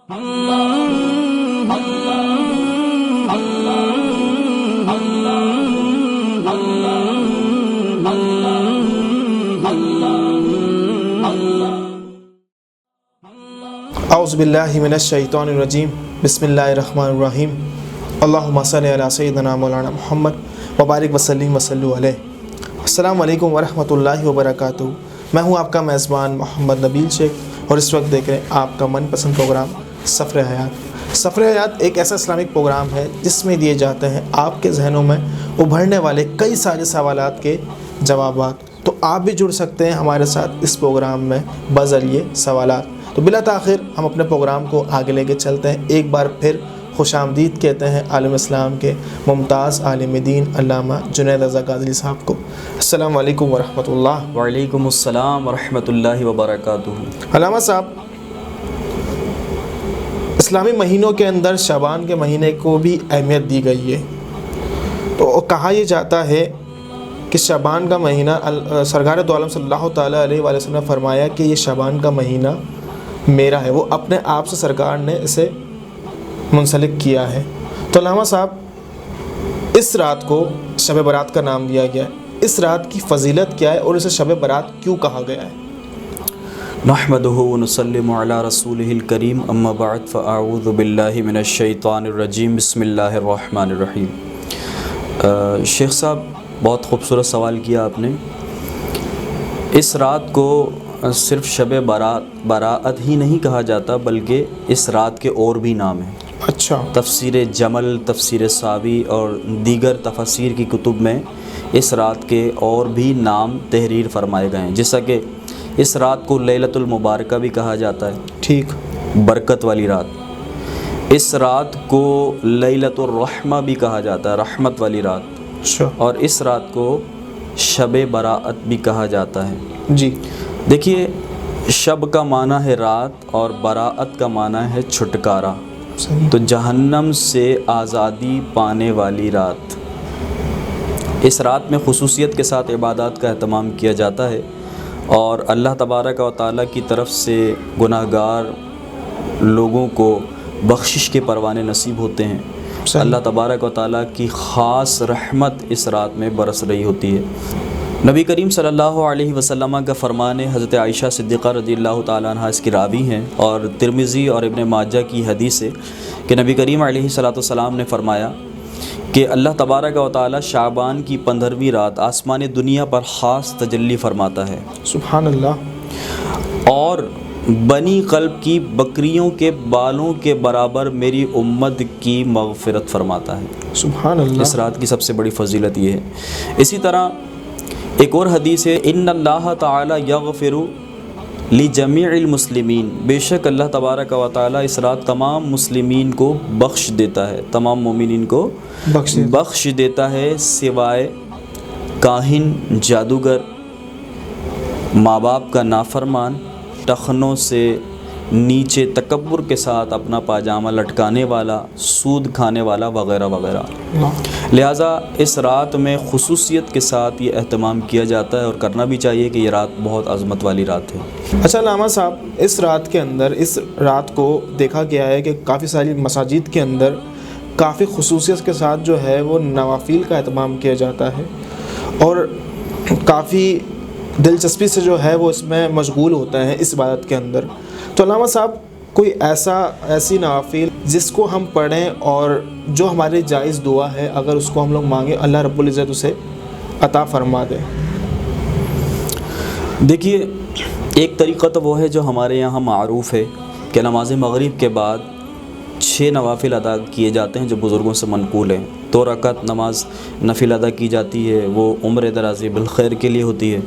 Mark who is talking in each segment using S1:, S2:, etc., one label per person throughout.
S1: اعوذ باللہ من الشیطان الرجیم بسم اللہ الرحمن الرحیم اللہم صلی علی سیدنا مولانا محمد وبارک وسلم وصلو علیہ۔ السلام علیکم ورحمۃ اللہ وبرکاتہ۔ میں ہوں آپ کا میزبان محمد نبیل شیخ اور اس وقت دیکھ رہے ہیں آپ کا من پسند پروگرام سفر حیات۔ سفر حیات ایک ایسا اسلامک پروگرام ہے جس میں دیے جاتے ہیں آپ کے ذہنوں میں ابھرنے والے کئی سارے سوالات کے جوابات۔ تو آپ بھی جڑ سکتے ہیں ہمارے ساتھ اس پروگرام میں بذریعہ سوالات۔ تو بلا تاخیر ہم اپنے پروگرام کو آگے لے کے چلتے ہیں۔ ایک بار پھر خوش آمدید کہتے ہیں عالم اسلام کے ممتاز عالم دین علامہ جنید رضا غازی صاحب کو۔ السلام علیکم ورحمۃ اللہ۔
S2: وعلیکم السلام ورحمۃ اللہ وبرکاتہ۔
S1: علامہ صاحب، اسلامی مہینوں کے اندر شعبان کے مہینے کو بھی اہمیت دی گئی ہے، تو کہا یہ جاتا ہے کہ شعبان کا مہینہ سرکار دو عالم صلی اللہ تعالیٰ علیہ وآلہ وسلم نے فرمایا کہ یہ شعبان کا مہینہ میرا ہے، وہ اپنے آپ سے سرکار نے اسے منسلک کیا ہے۔ تو علامہ صاحب، اس رات کو شب برات کا نام دیا گیا ہے، اس رات کی فضیلت کیا ہے اور اسے شب برات کیوں کہا گیا ہے؟
S2: نحمدہ ونسلم علی رسولہ الکریم، اما بعد فاعوذ باللہ من الشیطان الرجیم، بسم اللہ الرحمن الرحیم۔ شیخ صاحب، بہت خوبصورت سوال کیا آپ نے۔ اس رات کو صرف شب براءت ہی نہیں کہا جاتا، بلکہ اس رات کے اور بھی نام ہیں۔
S1: اچھا۔
S2: تفسیر جمل، تفسیر ساوی اور دیگر تفاسیر کی کتب میں اس رات کے اور بھی نام تحریر فرمائے گئے ہیں، جیسا کہ اس رات کو لیلۃ المبارکہ بھی کہا جاتا ہے،
S1: ٹھیک،
S2: برکت والی رات۔ اس رات کو لیلۃ الرحمہ بھی کہا جاتا ہے، رحمت والی رات۔
S1: اچھا۔
S2: اور اس رات کو شب براءت بھی کہا جاتا ہے۔
S1: جی
S2: دیکھیے، شب کا معنی ہے رات اور براءت کا معنی ہے چھٹکارا،
S1: صحیح۔
S2: تو جہنم سے آزادی پانے والی رات۔ اس رات میں خصوصیت کے ساتھ عبادات کا اہتمام کیا جاتا ہے اور اللہ تبارک و تعالیٰ کی طرف سے گناہ گار لوگوں کو بخشش کے پروانے نصیب ہوتے ہیں۔
S1: صحیح۔
S2: اللہ تبارک و تعالیٰ کی خاص رحمت اس رات میں برس رہی ہوتی ہے۔ نبی کریم صلی اللہ علیہ وسلم کا فرمان ہے، حضرت عائشہ صدیقہ رضی اللہ تعالیٰ عنہ اس کی راوی ہیں، اور ترمذی اور ابن ماجہ کی حدیث ہے کہ نبی کریم علیہ السلام نے فرمایا کہ اللہ تبارک و تعالیٰ شعبان کی 15ویں رات آسمان دنیا پر خاص تجلی فرماتا ہے،
S1: سبحان اللہ،
S2: اور بنی قلب کی بکریوں کے بالوں کے برابر میری امت کی مغفرت فرماتا ہے۔
S1: سبحان اللہ۔
S2: اس رات کی سب سے بڑی فضیلت یہ ہے۔ اسی طرح ایک اور حدیث ہے، ان اللہ تعالی یغفر لجمیع المسلمین، بے شک اللہ تبارک و تعالی اس رات تمام مسلمین کو بخش دیتا ہے، تمام مومنین کو بخش دیتا ہے، سوائے کاہن، جادوگر، ماں باپ کا نافرمان، ٹخنوں سے نیچے تکبر کے ساتھ اپنا پاجامہ لٹکانے والا، سود کھانے والا، وغیرہ وغیرہ۔ لہٰذا اس رات میں خصوصیت کے ساتھ یہ اہتمام کیا جاتا ہے اور کرنا بھی چاہیے کہ یہ رات بہت عظمت والی رات ہے۔
S1: اچھا علامہ صاحب، اس رات کے اندر، اس رات کو دیکھا گیا ہے کہ کافی ساری مساجد کے اندر کافی خصوصیت کے ساتھ جو ہے وہ نوافل کا اہتمام کیا جاتا ہے، اور کافی دلچسپی سے جو ہے وہ اس میں مشغول ہوتے ہیں اس عبادت کے اندر۔ تو علامہ صاحب، کوئی ایسی نوافل جس کو ہم پڑھیں اور جو ہماری جائز دعا ہے، اگر اس کو ہم لوگ مانگیں، اللہ رب العزت اسے عطا فرما دے؟
S2: دیکھیے، ایک طریقہ تو وہ ہے جو ہمارے یہاں معروف ہے کہ نماز مغرب کے بعد 6 نوافل ادا کیے جاتے ہیں جو بزرگوں سے منقول ہیں۔ 2 رکعت نماز نفل ادا کی جاتی ہے، وہ عمر دراز بالخیر کے لیے ہوتی ہے،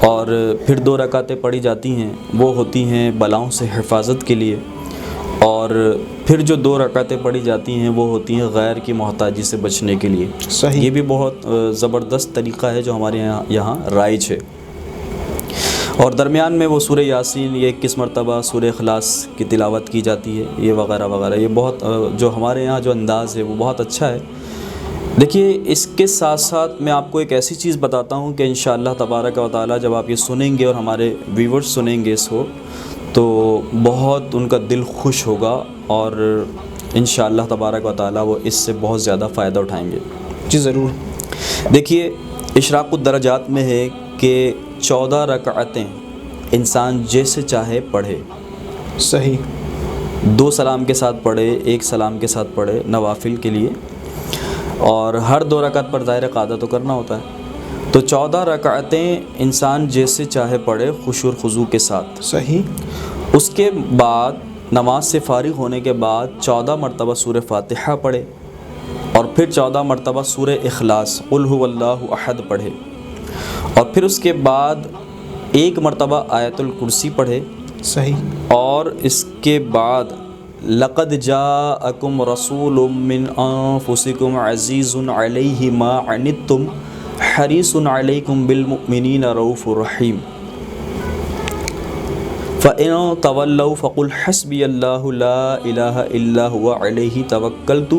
S2: اور پھر 2 رکعتیں پڑھی جاتی ہیں، وہ ہوتی ہیں بلاؤں سے حفاظت کے لیے، اور پھر جو 2 رکعتیں پڑھی جاتی ہیں وہ ہوتی ہیں غیر کی محتاجی سے بچنے کے لیے۔
S1: صحیح۔
S2: یہ بھی بہت زبردست طریقہ ہے جو ہمارے یہاں رائج ہے۔ اور درمیان میں وہ سورہ یاسین، یہ 21 مرتبہ سورہ اخلاص کی تلاوت کی جاتی ہے، یہ وغیرہ وغیرہ۔ یہ بہت جو ہمارے یہاں جو انداز ہے وہ بہت اچھا ہے۔ دیکھیے، اس کے ساتھ ساتھ میں آپ کو ایک ایسی چیز بتاتا ہوں کہ انشاءاللہ تبارک و تعالی جب آپ یہ سنیں گے اور ہمارے ویورز سنیں گے اس کو، تو بہت ان کا دل خوش ہوگا اور انشاءاللہ تبارک و تعالی وہ اس سے بہت زیادہ فائدہ اٹھائیں گے۔
S1: جی ضرور۔
S2: دیکھیے اشراق الدرجات میں ہے کہ 14 رکعتیں انسان جیسے چاہے پڑھے،
S1: صحیح،
S2: 2 سلام کے ساتھ پڑھے، 1 سلام کے ساتھ پڑھے نوافل کے لیے، اور ہر 2 رکعت پر ظاہر قعدہ تو کرنا ہوتا ہے، تو 14 رکعتیں انسان جیسے چاہے پڑھے خشوع و خضوع کے ساتھ۔
S1: صحیح۔
S2: اس کے بعد نماز سے فارغ ہونے کے بعد 14 مرتبہ سورہ فاتحہ پڑھے، اور پھر 14 مرتبہ سورہ اخلاص قل هو اللہ احد پڑھے، اور پھر اس کے بعد 1 مرتبہ آیت الکرسی پڑھے،
S1: صحیح،
S2: اور اس کے بعد لقد جاءکم رسول من انفسکم عزیز علیہ ما عنتم حریص علیکم بالمؤمنین رؤوف رحیم فَإِن تَوَلَّوْا فَقُلْ حَسْبِيَ اللَّهُ لَا إِلَٰهَ إِلَّا هُوَ عَلَيْهِ تَوَكَّلْتُ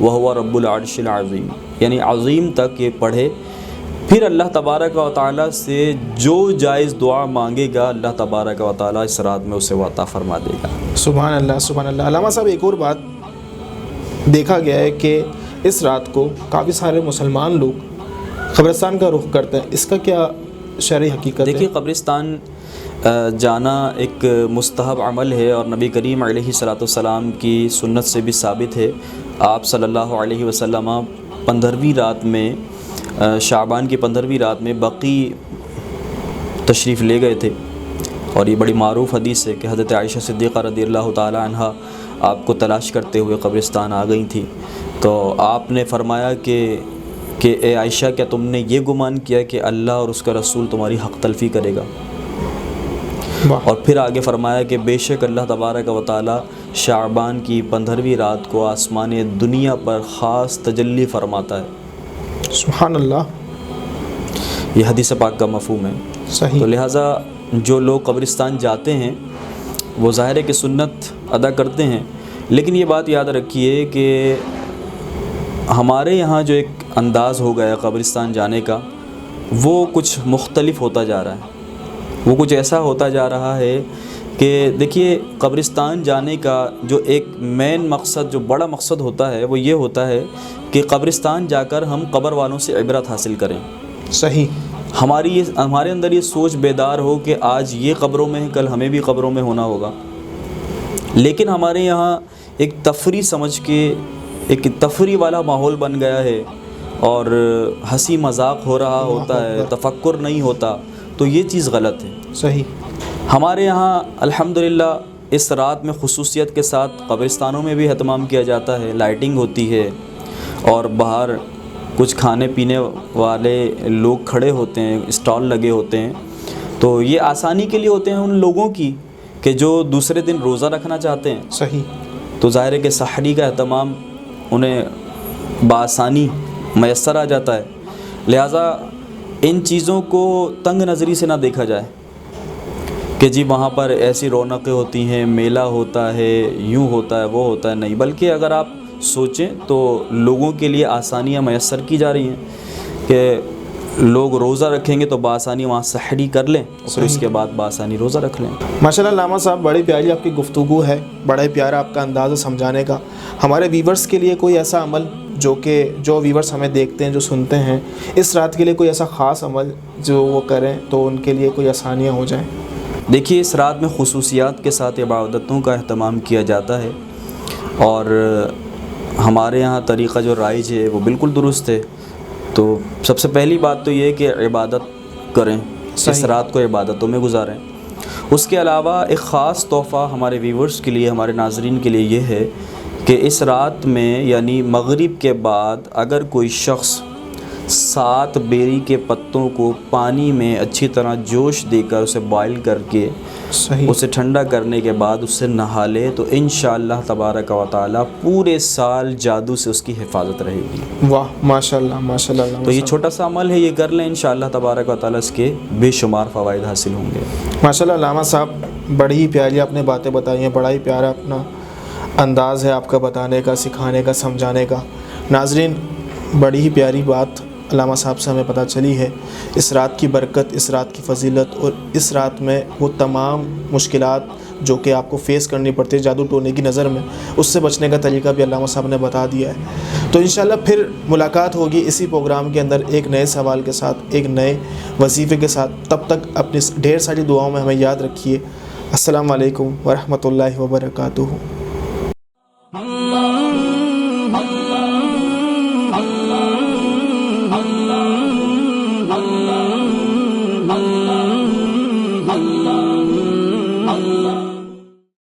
S2: وَهُوَ رَبُّ الْعَرْشِ الْعَظِيمِ، یعنی عظیم تک یہ پڑھے، پھر اللہ تبارک و تعالیٰ سے جو جائز دعا مانگے گا اللہ تبارک و تعالیٰ اس رات میں اسے عطا فرما دے گا۔
S1: سبحان اللہ، سبحان اللہ۔ علامہ صاحب ایک اور بات دیکھا گیا ہے کہ اس رات کو کافی سارے مسلمان لوگ قبرستان کا رخ کرتے ہیں، اس کا کیا شرعی حقیقت ہے؟
S2: دیکھیے قبرستان جانا ایک مستحب عمل ہے، اور نبی کریم علیہ الصلاۃ والسلام کی سنت سے بھی ثابت ہے۔ آپ صلی اللہ علیہ وسلم 15ویں رات میں، شعبان کی 15ویں رات میں بقیع تشریف لے گئے تھے، اور یہ بڑی معروف حدیث ہے کہ حضرت عائشہ صدیقہ رضی اللہ تعالی عنہ آپ کو تلاش کرتے ہوئے قبرستان آ گئی تھیں، تو آپ نے فرمایا کہ اے عائشہ، کیا تم نے یہ گمان کیا کہ اللہ اور اس کا رسول تمہاری حق تلفی کرے گا؟ اور پھر آگے فرمایا کہ بے شک اللہ تبارک و تعالی شعبان کی 15ویں رات کو آسمان دنیا پر خاص تجلی فرماتا ہے۔
S1: سبحان اللہ،
S2: یہ حدیث پاک کا مفہوم ہے۔
S1: صحیح۔
S2: تو لہٰذا جو لوگ قبرستان جاتے ہیں وہ ظاہر ہے کہ سنت ادا کرتے ہیں، لیکن یہ بات یاد رکھیے کہ ہمارے یہاں جو ایک انداز ہو گیا قبرستان جانے کا، وہ کچھ مختلف ہوتا جا رہا ہے، وہ کچھ ایسا ہوتا جا رہا ہے کہ دیکھیے قبرستان جانے کا جو ایک مین مقصد، جو بڑا مقصد ہوتا ہے، وہ یہ ہوتا ہے کہ قبرستان جا کر ہم قبر والوں سے عبرت حاصل کریں۔
S1: صحیح۔
S2: ہمارے اندر یہ سوچ بیدار ہو کہ آج یہ قبروں میں ہے، کل ہمیں بھی قبروں میں ہونا ہوگا، لیکن ہمارے یہاں ایک تفریح سمجھ کے ایک تفریح والا ماحول بن گیا ہے، اور ہنسی مذاق ہو رہا ہوتا ہے، تفکر نہیں ہوتا، تو یہ چیز غلط ہے۔
S1: صحیح۔
S2: ہمارے یہاں الحمدللہ اس رات میں خصوصیت کے ساتھ قبرستانوں میں بھی اہتمام کیا جاتا ہے، لائٹنگ ہوتی ہے، اور باہر کچھ کھانے پینے والے لوگ کھڑے ہوتے ہیں، اسٹال لگے ہوتے ہیں، تو یہ آسانی کے لیے ہوتے ہیں ان لوگوں کی کہ جو دوسرے دن روزہ رکھنا چاہتے ہیں۔
S1: صحیح۔
S2: تو ظاہر ہے کہ سحری کا اہتمام انہیں بآسانی میسر آ جاتا ہے، لہٰذا ان چیزوں کو تنگ نظری سے نہ دیکھا جائے کہ جی وہاں پر ایسی رونقیں ہوتی ہیں، میلہ ہوتا ہے، یوں ہوتا ہے، وہ ہوتا ہے، نہیں، بلکہ اگر آپ سوچیں تو لوگوں کے لیے آسانیاں میسر کی جا رہی ہیں کہ لوگ روزہ رکھیں گے تو بآسانی وہاں سحری کر لیں، اور پھر اس کے بعد بآسانی روزہ رکھ لیں۔
S1: ماشاءاللہ علامہ صاحب، بڑی پیاری آپ کی گفتگو ہے، بڑا ہی پیارا آپ کا انداز ہے سمجھانے کا۔ ہمارے ویورز کے لیے کوئی ایسا عمل جو ویورز ہمیں دیکھتے ہیں، جو سنتے ہیں، اس رات کے لیے کوئی ایسا خاص عمل جو وہ کریں تو ان کے لیے کوئی آسانیاں ہو جائیں؟
S2: دیکھیے اس رات میں خصوصیات کے ساتھ عبادتوں کا اہتمام کیا جاتا ہے، اور ہمارے یہاں طریقہ جو رائج ہے وہ بالکل درست ہے۔ تو سب سے پہلی بات تو یہ کہ عبادت کریں، اس رات کو عبادتوں میں گزاریں۔ اس کے علاوہ ایک خاص تحفہ ہمارے ویورز کے لیے، ہمارے ناظرین کے لیے یہ ہے کہ اس رات میں یعنی مغرب کے بعد اگر کوئی شخص 7 بیری کے پتوں کو پانی میں اچھی طرح جوش دے کر اسے بوائل کر کے اسے ٹھنڈا کرنے کے بعد اس سے نہا لے تو انشاءاللہ تبارک و تعالی پورے سال جادو سے اس کی حفاظت رہے گی۔
S1: واہ، ماشاءاللہ ماشاءاللہ۔
S2: تو یہ چھوٹا سا عمل ہے، یہ کر لیں، انشاءاللہ تبارک و تعالی اس کے بے شمار فوائد حاصل ہوں گے۔
S1: ماشاءاللہ علامہ صاحب، بڑی ہی پیاری آپ نے باتیں بتائی ہیں، بڑا ہی پیارا اپنا انداز ہے آپ کا بتانے کا، سکھانے کا، سمجھانے کا۔ ناظرین، بڑی ہی پیاری بات علامہ صاحب سے ہمیں پتہ چلی ہے، اس رات کی برکت، اس رات کی فضیلت، اور اس رات میں وہ تمام مشکلات، جو کہ آپ کو فیس کرنی پڑتی ہے جادو ٹونے کی نظر میں، اس سے بچنے کا طریقہ بھی علامہ صاحب نے بتا دیا ہے۔ تو انشاءاللہ پھر ملاقات ہوگی اسی پروگرام کے اندر ایک نئے سوال کے ساتھ، ایک نئے وظیفے کے ساتھ۔ تب تک اپنی ڈھیر ساری دعاؤں میں ہمیں یاد رکھیے۔ السلام علیکم ورحمۃ اللہ وبرکاتہ۔